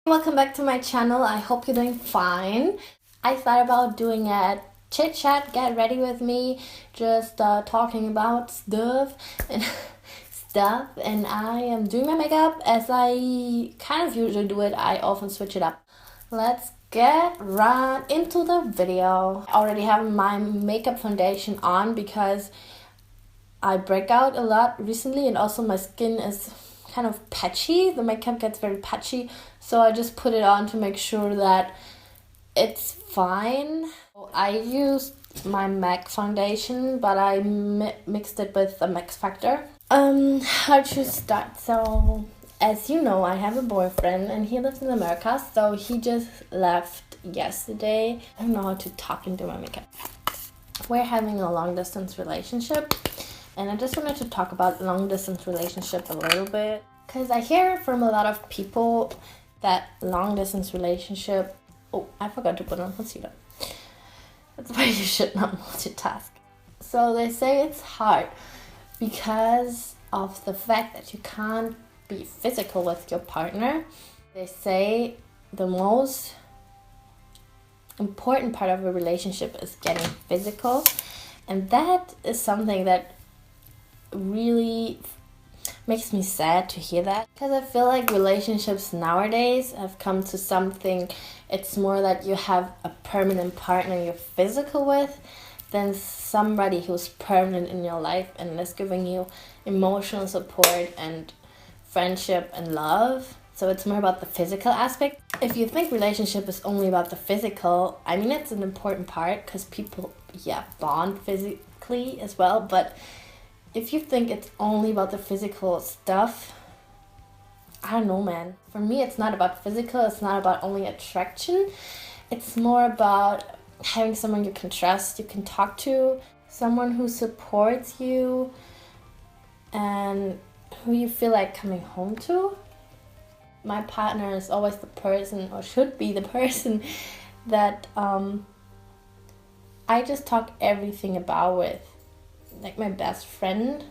Welcome back to my channel. I hope you're doing fine. I thought about doing a chit chat, get ready with me, just talking about stuff and and I am doing my makeup as I kind of usually do it. I often switch it up. Let's get right into the video. I already have my makeup foundation on because I break out a lot recently, and also my skin is kind of patchy. The makeup gets very patchy, so I just put it on to make sure that it's fine. I used my MAC foundation, but I mixed it with the Max Factor. How to start? So, as you know, I have a boyfriend and he lives in America, so he just left yesterday. I don't know how to talk into my makeup. We're having a long distance relationship, and I just wanted to talk about long distance relationship a little bit, because I hear from a lot of people that long distance relationship. Oh, I forgot to put on concealer. That's why you should not multitask. So they say it's hard because of the fact that you can't be physical with your partner. They say the most important part of a relationship is getting physical, and that is something that really makes me sad to hear that, because I feel like relationships nowadays have come to something, it's more that you have a permanent partner you're physical with than somebody who's permanent in your life and is giving you emotional support and friendship and love. So it's more about the physical aspect. If you think relationship is only about the physical, I mean, it's an important part because people, bond physically as well. But if you think it's only about the physical stuff, I don't know, man. For me, it's not about physical. It's not about only attraction. It's more about having someone you can trust, you can talk to, someone who supports you and who you feel like coming home to. My partner is always the person, or should be the person, that I just talk everything about with. Like my best friend.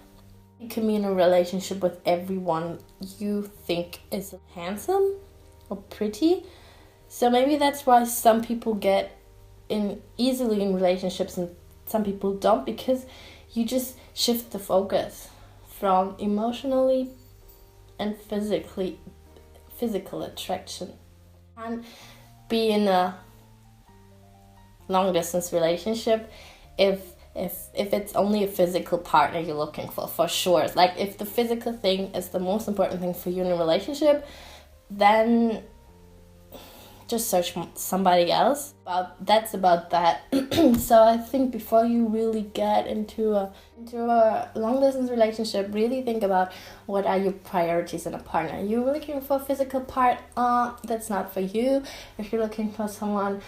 You can be in a relationship with everyone you think is handsome or pretty. So maybe that's why some people get in easily in relationships and some people don't, because you just shift the focus from emotionally and physical attraction. And be in a long distance relationship if it's only a physical partner you're looking for sure. Like if the physical thing is the most important thing for you in a relationship, then just search somebody else. That's about that. So I think before you really get into a long distance relationship, really think about what are your priorities in a partner. You're looking for a physical part, that's not for you. If you're looking for someone,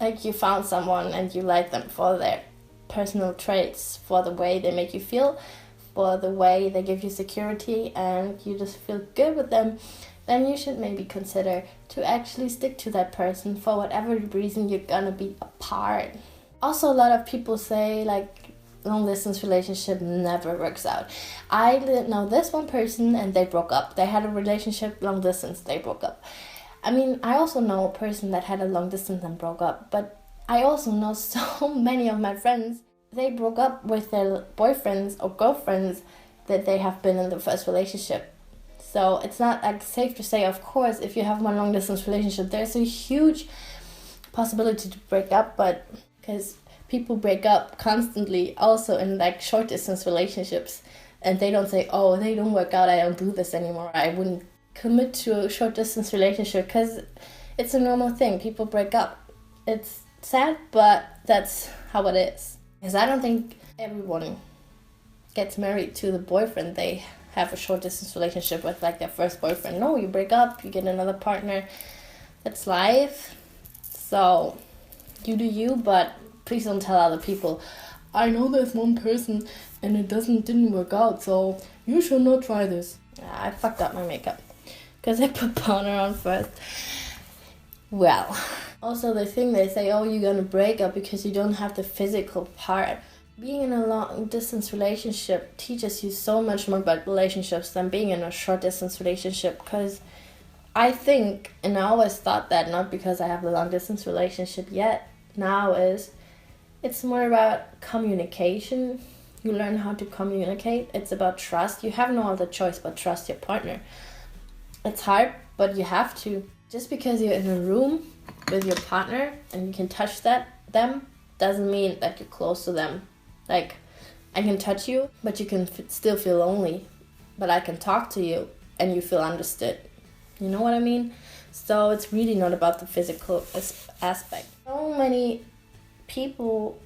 like you found someone and you like them for their personal traits, for the way they make you feel, for the way they give you security, and you just feel good with them, then you should maybe consider to actually stick to that person for whatever reason you're gonna be apart. Also, a lot of people say like long distance relationship never works out. I know this one person and they broke up. They had a relationship long distance, they broke up. I mean, I also know a person that had a long distance and broke up, but I also know so many of my friends, they broke up with their boyfriends or girlfriends that they have been in the first relationship. So it's not like safe to say, of course, if you have one long distance relationship, there's a huge possibility to break up, but because people break up constantly also in like short distance relationships, and they don't say, oh, they don't work out, I don't do this anymore, I wouldn't commit to a short distance relationship, because it's a normal thing. People break up. It's sad, but that's how it is. Because I don't think everyone gets married to the boyfriend they have a short distance relationship with, like their first boyfriend. No, you break up, you get another partner. That's life. So you do you, but please don't tell other people, I know there's one person and it didn't work out, so you should not try this. I fucked up my makeup because I put powder on first. Well, also the thing they say, oh, you're gonna break up because you don't have the physical part. Being in a long distance relationship teaches you so much more about relationships than being in a short distance relationship, because I think, and I always thought that, not because I have a long distance relationship yet, now is it's more about communication. You learn how to communicate. It's about trust. You have no other choice but trust your partner. It's hard, but you have to. Just because you're in a room with your partner and you can touch them doesn't mean that you're close to them. Like, I can touch you, but you can still feel lonely. But I can talk to you and you feel understood. You know what I mean? So it's really not about the physical aspect. So many people,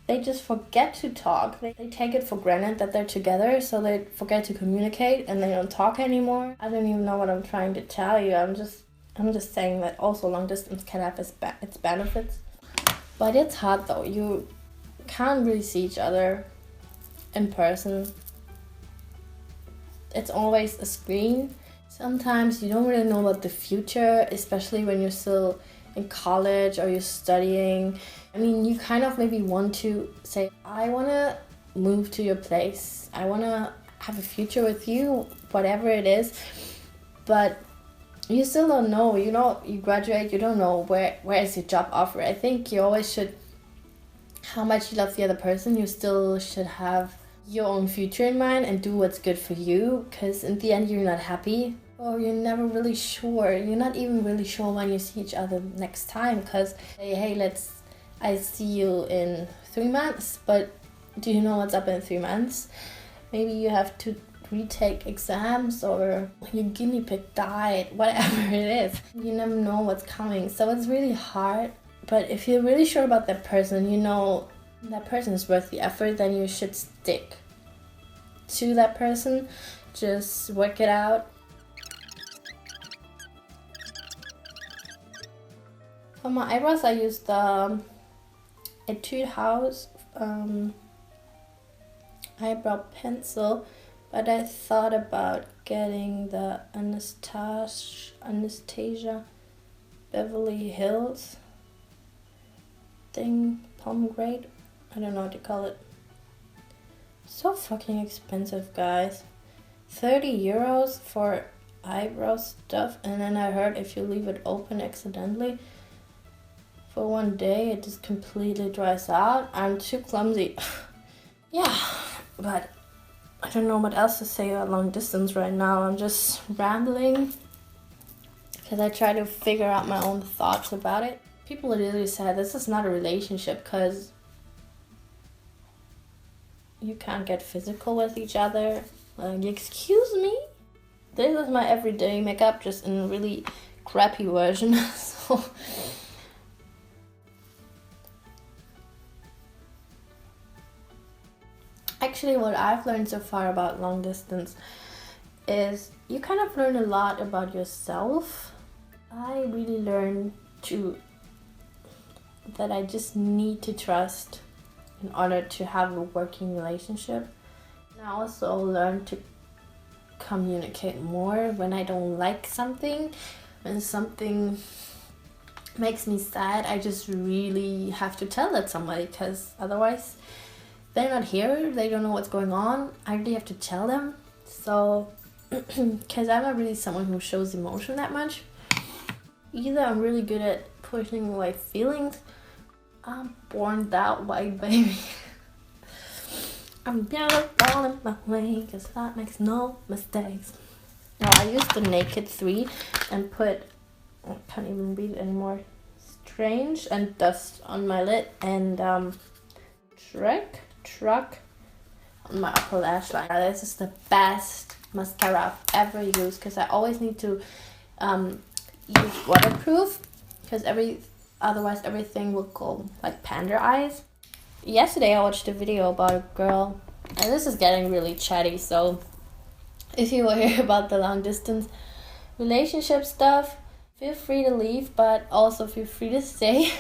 they just forget to talk. They take it for granted that they're together, so they forget to communicate and they don't talk anymore. I don't even know what I'm trying to tell you. I'm just saying that also long distance can have its benefits. But it's hard though. You can't really see each other in person. It's always a screen. Sometimes you don't really know about the future, especially when you're still in college or you're studying. I mean, you kind of maybe want to say, I want to move to your place. I want to have a future with you, whatever it is. But you still don't know. You know, you graduate, you don't know where is your job offer. I think you always should, how much you love the other person, you still should have your own future in mind and do what's good for you, because in the end you're not happy, or you're never really sure. You're not even really sure when you see each other next time, because hey, I see you in 3 months, but do you know what's up in 3 months? Maybe you have to retake exams, or your guinea pig died, whatever it is. You never know what's coming, so it's really hard. But if you're really sure about that person, you know that person is worth the effort, then you should stick to that person. Just work it out. For my eyebrows, I used the Etude House eyebrow pencil, but I thought about getting the Anastasia Beverly Hills thing, pomegranate. I don't know what to call it. So fucking expensive, guys. 30 euros for eyebrow stuff, and then I heard if you leave it open accidentally for 1 day, it just completely dries out. I'm too clumsy. Yeah, but I don't know what else to say about long distance right now. I'm just rambling because I try to figure out my own thoughts about it. People literally said this is not a relationship because you can't get physical with each other. Excuse me? This is my everyday makeup, just in a really crappy version. So actually, what I've learned so far about long distance is you kind of learn a lot about yourself. I really learned that I just need to trust in order to have a working relationship. And I also learned to communicate more when I don't like something. When something makes me sad, I just really have to tell that somebody, because otherwise they're not here, they don't know what's going on. I really have to tell them. So, because I'm not really someone who shows emotion that much. Either I'm really good at pushing away feelings. I'm born that way, baby. I'm never falling my way, cause that makes no mistakes. Now I used the Naked 3 and put, I can't even read it anymore, Strange and Dust on my lid, and Truck on my upper lash line. This is the best mascara I've ever used, because I always need to use waterproof, because otherwise everything will go like panda eyes. Yesterday I watched a video about a girl, and this is getting really chatty, so if you will hear about the long distance relationship stuff, feel free to leave, but also feel free to stay.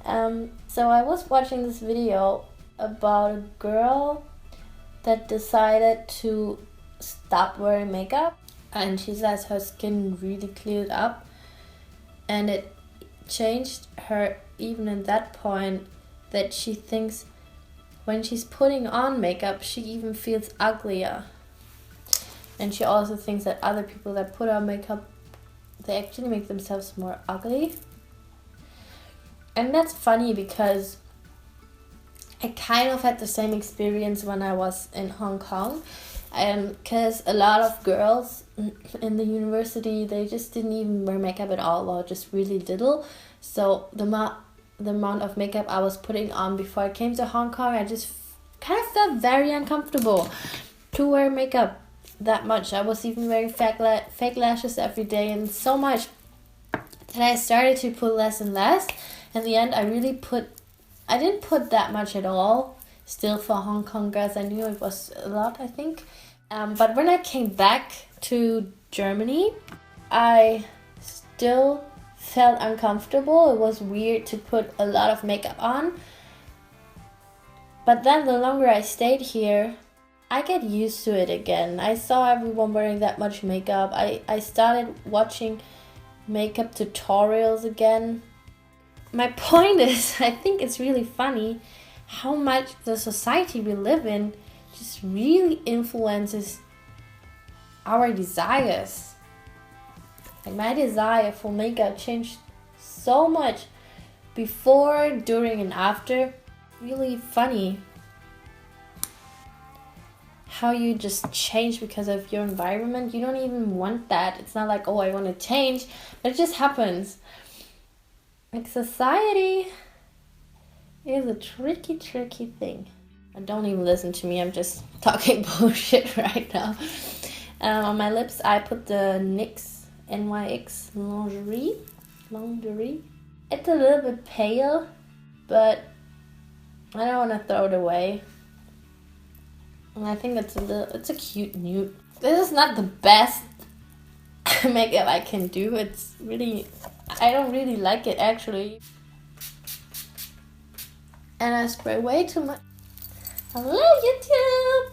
So I was watching this video about a girl that decided to stop wearing makeup, and she says her skin really cleared up, and it changed her even at that point, that she thinks when she's putting on makeup she even feels uglier, and she also thinks that other people that put on makeup they actually make themselves more ugly. And that's funny because I kind of had the same experience when I was in Hong Kong. Because a lot of girls in the university, they just didn't even wear makeup at all, or just really little. So the amount of makeup I was putting on before I came to Hong Kong, I just kind of felt very uncomfortable to wear makeup that much. I was even wearing fake lashes every day, and so much that I started to put less and less. In the end, I didn't put that much at all. Still, for Hong Kong girls, I knew it was a lot, I think. But when I came back to Germany, I still felt uncomfortable. It was weird to put a lot of makeup on. But then the longer I stayed here, I get used to it again. I saw everyone wearing that much makeup. I started watching makeup tutorials again. My point is, I think it's really funny how much the society we live in just really influences our desires. Like, my desire for makeup changed so much before, during, and after. Really funny how you just change because of your environment. You don't even want that. It's not like, oh, I want to change, but it just happens. Like, society is a tricky thing. And don't even listen to me, I'm just talking bullshit right now. On my lips, I put the NYX lingerie. It's a little bit pale, but I don't want to throw it away. And I think it's a cute nude. This is not the best makeup I can do. I don't really like it, actually. And I spray way too much. Hello, YouTube!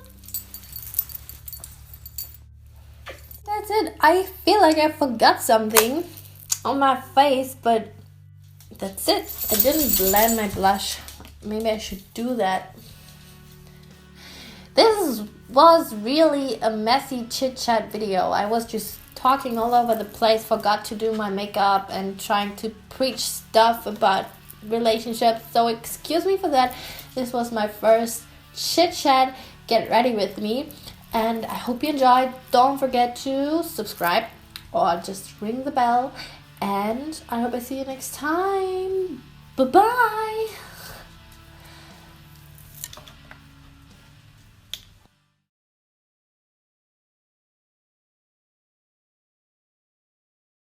That's it. I feel like I forgot something on my face, but that's it. I didn't blend my blush. Maybe I should do that. This was really a messy chit-chat video. I was just talking all over the place, forgot to do my makeup and trying to preach stuff about relationships. So excuse me for that. This was my first chit-chat. Get ready with me. And I hope you enjoyed. Don't forget to subscribe or just ring the bell. And I hope I see you next time. Bye-bye.